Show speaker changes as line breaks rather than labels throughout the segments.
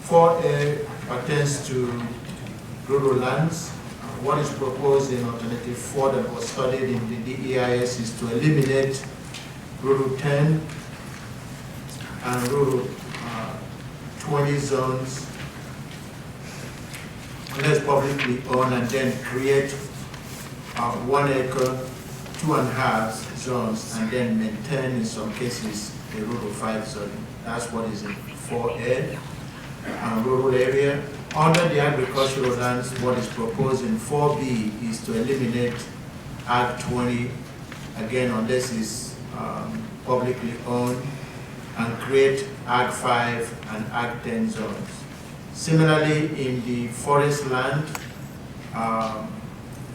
4A pertains to rural lands. What is proposed in alternative 4 that was studied in the DEIS is to eliminate rural 10 and rural 20 zones unless publicly owned, and then create 1 acre, 2.5 zones, and then maintain in some cases a rural 5 zone. That's what is in 4A, rural area. Under the agricultural lands, what is proposed in 4B is to eliminate Ag 20, again, unless it's publicly owned, and create Ag 5 and Ag 10 zones. Similarly, in the forest land,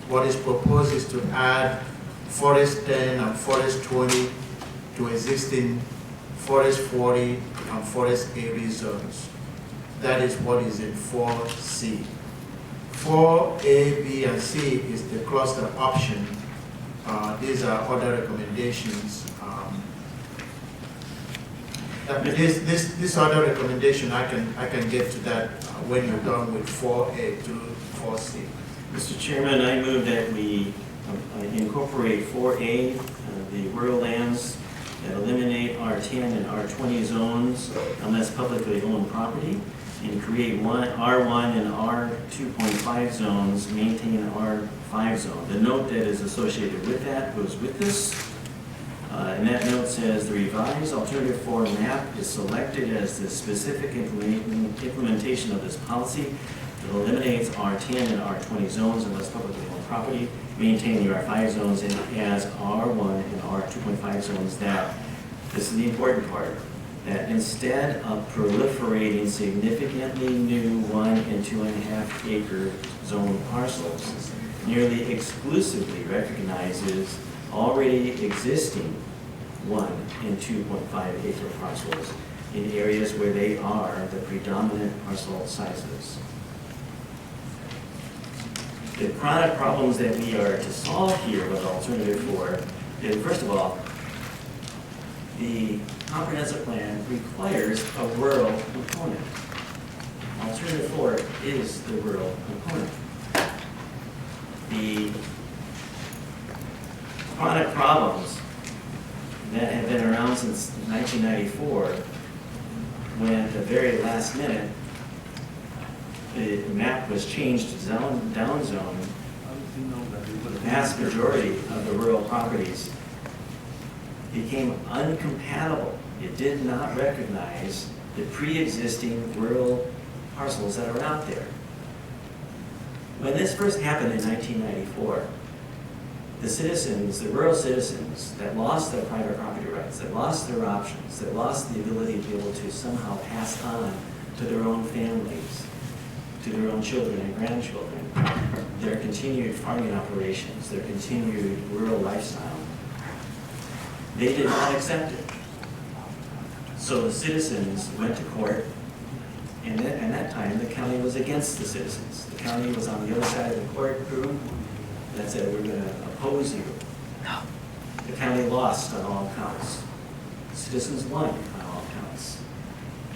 what is proposed is to add Forest 10 and Forest 20 to existing Forest 40 and Forest 80 zones. That is what is in 4C. 4A, B, and C is the cluster option. These are other recommendations. This other recommendation, I can get to that when you're done with 4A to 4C.
Mr. Chairman, I move that we incorporate 4A, the rural lands, that eliminate R10 and R20 zones unless publicly owned property, and create R1 and R2.5 zones, maintain an R5 zone. The note that is associated with that goes with this. And that note says the revised alternative 4 map is selected as the specific implementation of this policy that eliminates R10 and R20 zones unless publicly owned property, maintain the R5 zones as R1 and R2.5 zones. That, this is the important part, that instead of proliferating significantly new 1 and 2.5 acre zone parcels, nearly exclusively recognizes already existing 1 and 2.5 acre parcels in areas where they are the predominant parcel sizes. The chronic problems that we are to solve here with alternative 4 is, first of all, the comprehensive plan requires a rural component. Alternative 4 is the rural component. The chronic problems that have been around since 1994, when at the very last minute the map was changed to down zone, the vast majority of the rural properties became uncompatible. It did not recognize the pre-existing rural parcels that are out there. When this first happened in 1994, the citizens, the rural citizens that lost their private property rights, that lost their options, that lost the ability to be able to somehow pass on to their own families, to their own children and grandchildren, their continued farming operations, their continued rural lifestyle, they did not accept it. So the citizens went to court, and at that time the county was against the citizens. The county was on the other side of the courtroom that said, we're going to oppose you. The county lost on all counts. The citizens won on all counts.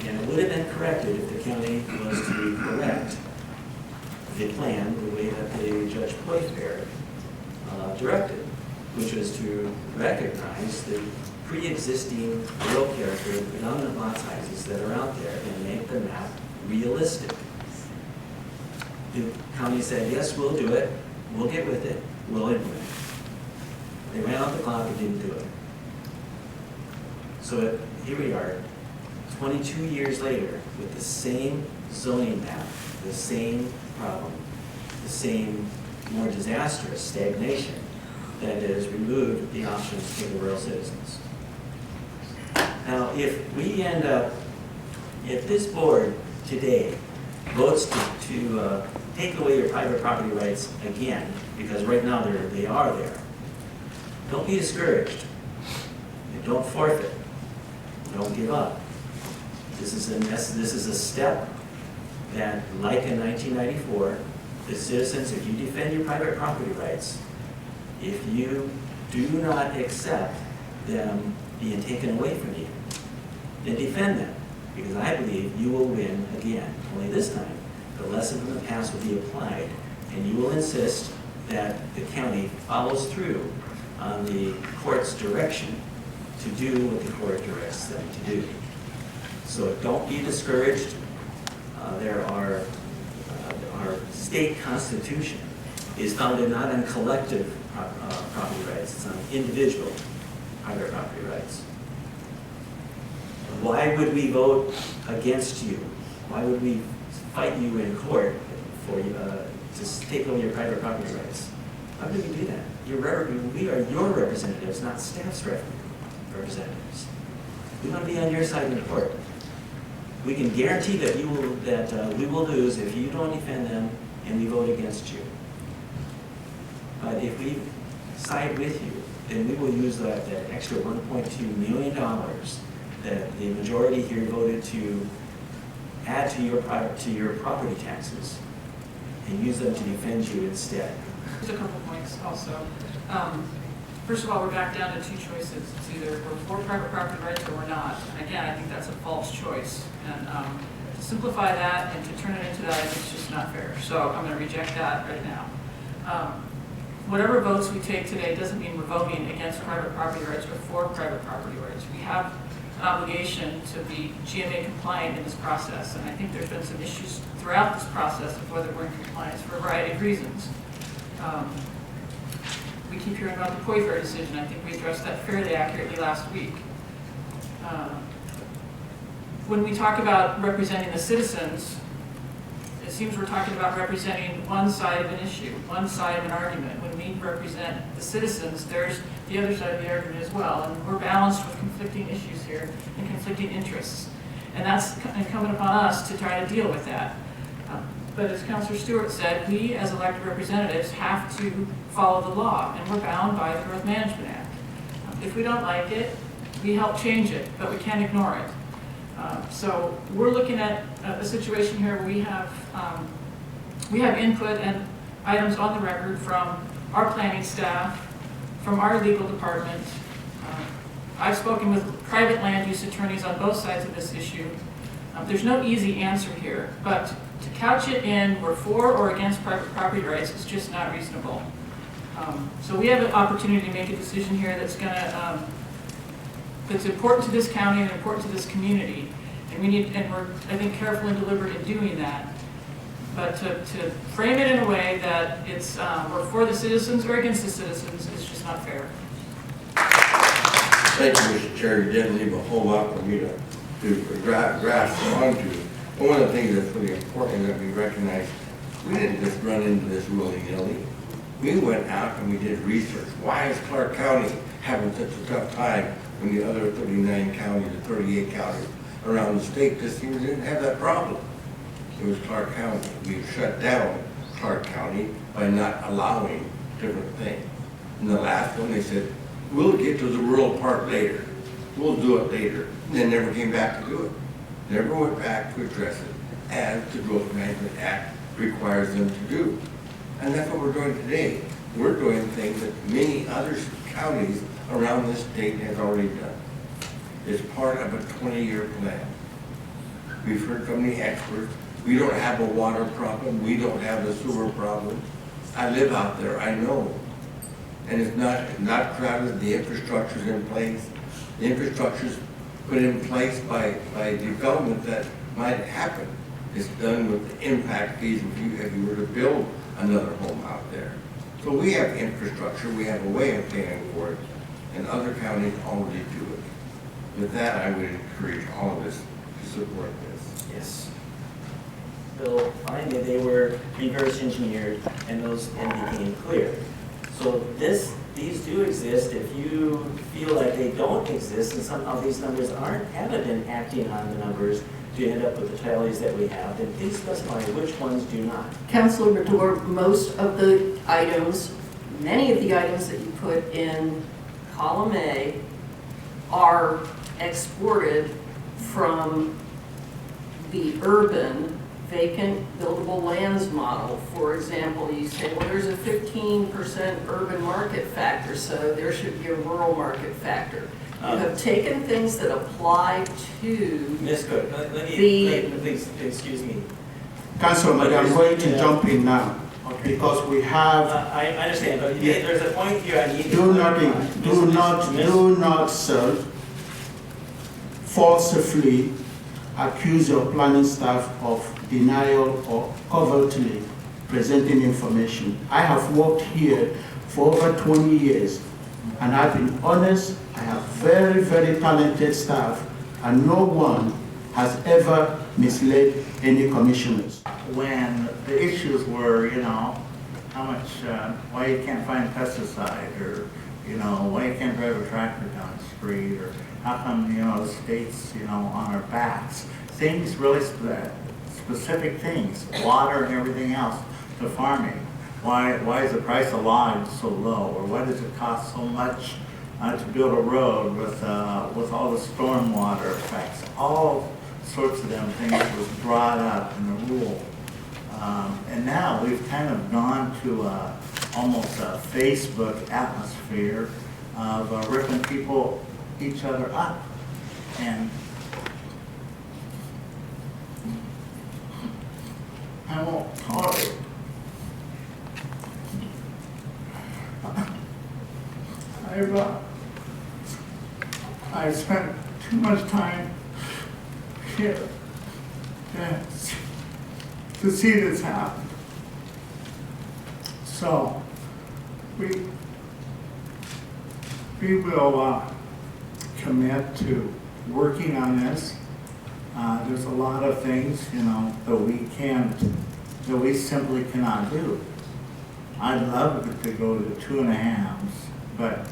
And it would have been corrected if the county was to correct the plan the way that the Judge Poyfair directed, which was to recognize the pre-existing rural character, the predominant lot sizes that are out there, and make the map realistic. The county said, yes, we'll do it, we'll get with it, we'll implement it. They ran out the clock and didn't do it. So here we are, 22 years later, with the same zoning map, the same problem, the same more disastrous stagnation that has removed the options for the rural citizens. Now, if we end up, if this board today votes to take away your private property rights again, because right now they are there, don't be discouraged. Don't forfeit. Don't give up. This is a step that, like in 1994, the citizens, if you defend your private property rights, if you do not accept them being taken away from you, then defend them. because I believe you will win again. Only this time, the lesson from the past will be applied, and you will insist that the county follows through on the court's direction to do what the court directs them to do. So don't be discouraged. Our state constitution is founded not on collective property rights, it's on individual private property rights. Why would we vote against you? Why would we fight you in court for you to take over your private property rights? Why would we do that? We are your representatives, not staff's representatives. We want to be on your side in court. We can guarantee that we will lose if you don't defend them and we vote against you. But if we side with you, then we will use that extra $1.2 million that the majority here voted to add to your property taxes and use them to defend you instead.
There's a couple points also. First of all, we're back down to two choices. It's either we're for private property rights or we're not. And again, I think that's a false choice. And to simplify that and to turn it into that, I think it's just not fair. So I'm going to reject that right now. Whatever votes we take today doesn't mean we're voting against private property rights or for private property rights. We have an obligation to be GMA compliant in this process. And I think there's been some issues throughout this process of whether we're in compliance for a variety of reasons. We keep hearing about the Poifer decision. I think we addressed that fairly accurately last week. When we talk about representing the citizens, it seems we're talking about representing one side of an issue, one side of an argument. When we represent the citizens, there's the other side of the argument as well. And we're balanced with conflicting issues here and conflicting interests. And that's incumbent upon us to try to deal with that. But as Councilor Stewart said, we as elected representatives have to follow the law, and we're bound by the Growth Management Act. If we don't like it, we help change it, but we can't ignore it. So we're looking at a situation here where we have input and items on the record from our planning staff, from our legal department. I've spoken with private land use attorneys on both sides of this issue. There's no easy answer here, but to couch it in we're for or against private property rights is just not reasonable. So we have an opportunity to make a decision here that's that's important to this county and important to this community, and we're I think careful and deliberate in doing that. But to frame it in a way that it's we're for the citizens or against the citizens is just not fair.
Thank you, Mr. Chair. You didn't leave a whole lot for me to grasp onto. One of the things that's really important that we recognize, we didn't just run into this willy-nilly. We went out and we did research. Why is Clark County having such a tough time when the other 39 counties or 38 counties around the state just didn't have that problem? It was Clark County. We shut down Clark County by not allowing different things. And the last one, they said, we'll get to the rural part later. We'll do it later. And they never came back to do it. Never went back to address it as the Growth Management Act requires them to do. And that's what we're doing today. We're doing things that many other counties around this state have already done. It's part of a 20-year plan. We've heard from the experts. We don't have a water problem. We don't have a sewer problem. I live out there. I know. And it's not crowded. The infrastructure's in place. The infrastructure's put in place by development that might happen. It's done with the impact fees if you were to build another home out there. So we have infrastructure, we have a way of paying for it, and other counties already do it. With that, I would encourage all of us to support this.
Yes. So finally, they were reverse engineered and those became clear. So these do exist. If you feel like they don't exist and somehow these numbers haven't been acting on the numbers to end up with the tallies that we have, then please specify which ones do not.
Councilor Madore, most of the items, many of the items that you put in column A are exported from the urban vacant buildable lands model. For example, you say, well, there's a 15% urban market factor, so there should be a rural market factor. You have taken things that apply to,
Ms. Cook, let me,
The-
please, excuse me.
Councilman, I'm going to jump in now, because we have,
I understand, but
Yeah.
there's a point here I need to
do not,
clarify.
do not, sir, falsely accuse your planning staff of denial or covertly presenting information. I have worked here for over 20 years, and I've been honest. I have very, very talented staff, and no one has ever misled any commissioners.
When the issues were, how much, why you can't find pesticide, or, why you can't drive a tractor down the street, or how come, the state's, on our backs. Things really, specific things, water and everything else to farming. Why is the price of logs so low, or why does it cost so much to build a road with all the stormwater effects? All sorts of them things was brought up in the rule. And now we've kind of gone to almost a Facebook atmosphere of ripping each other up. And I won't tolerate it. I've spent too much time here to see this happen. So we will commit to working on this. There's a lot of things, that we simply cannot do. I'd love to go to 2.5s, but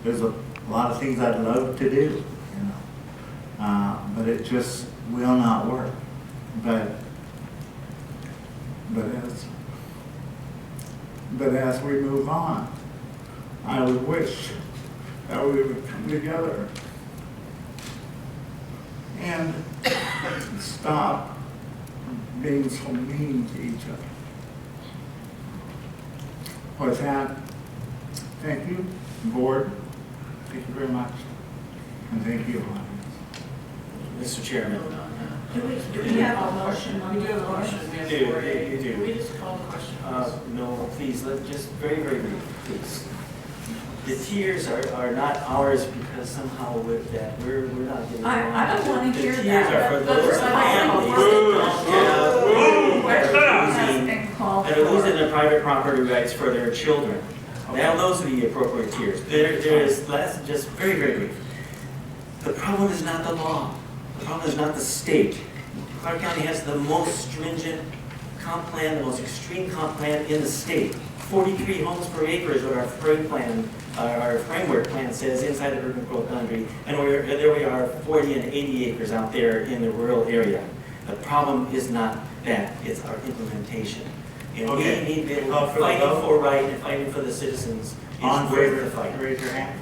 there's a lot of things I'd love to do, but it just will not work. But as we move on, I would wish that we would come together and stop being so mean to each other. With that, thank you, board. Thank you very much. And thank you, audience.
Mr. Chairman.
do we have a motion?
We do have a motion.
You do, you do.
Can we just call the question?
No, please, just very, very brief, please. The tiers are not ours because somehow with that, we're not getting.
I don't want to hear
The
that.
tiers are for
That's
those
what
families that are losing their private property rights for their children. Now, those are the appropriate tiers. There is less, just very, very brief. The problem is not the law. The problem is not the state. Clark County has the most stringent comp plan, the most extreme comp plan in the state. 43 homes per acre is what our framework plan says inside the urban growth boundary, and there we are, 40 and 80 acres out there in the rural area. The problem is not that, it's our implementation. And
Okay.
we need to
Call for the
fighting
vote.
for right and fighting for the citizens
All in
is worth
favor,
the fight.
raise your hand.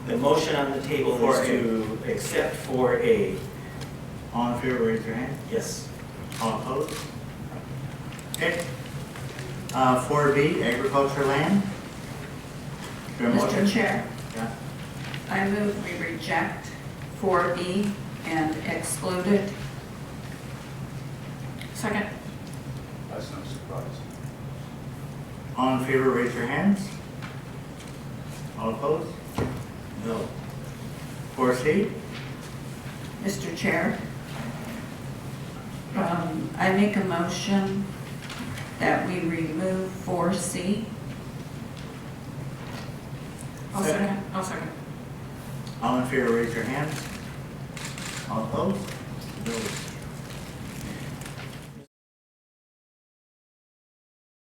The motion on the table
For
is to accept 4A.
All in favor, raise your hand.
Yes.
All opposed? Okay. 4B, agriculture land. Is there a motion?
Mr. Chair,
Yeah.
I move we reject 4E and exclude it.
Second.
That's no surprise.
All in favor, raise your hands. All opposed?
No.
4C,
Mr. Chair, I make a motion that we remove 4C.
I'll second. I'll second.
all in favor, raise your hands. All opposed?
No.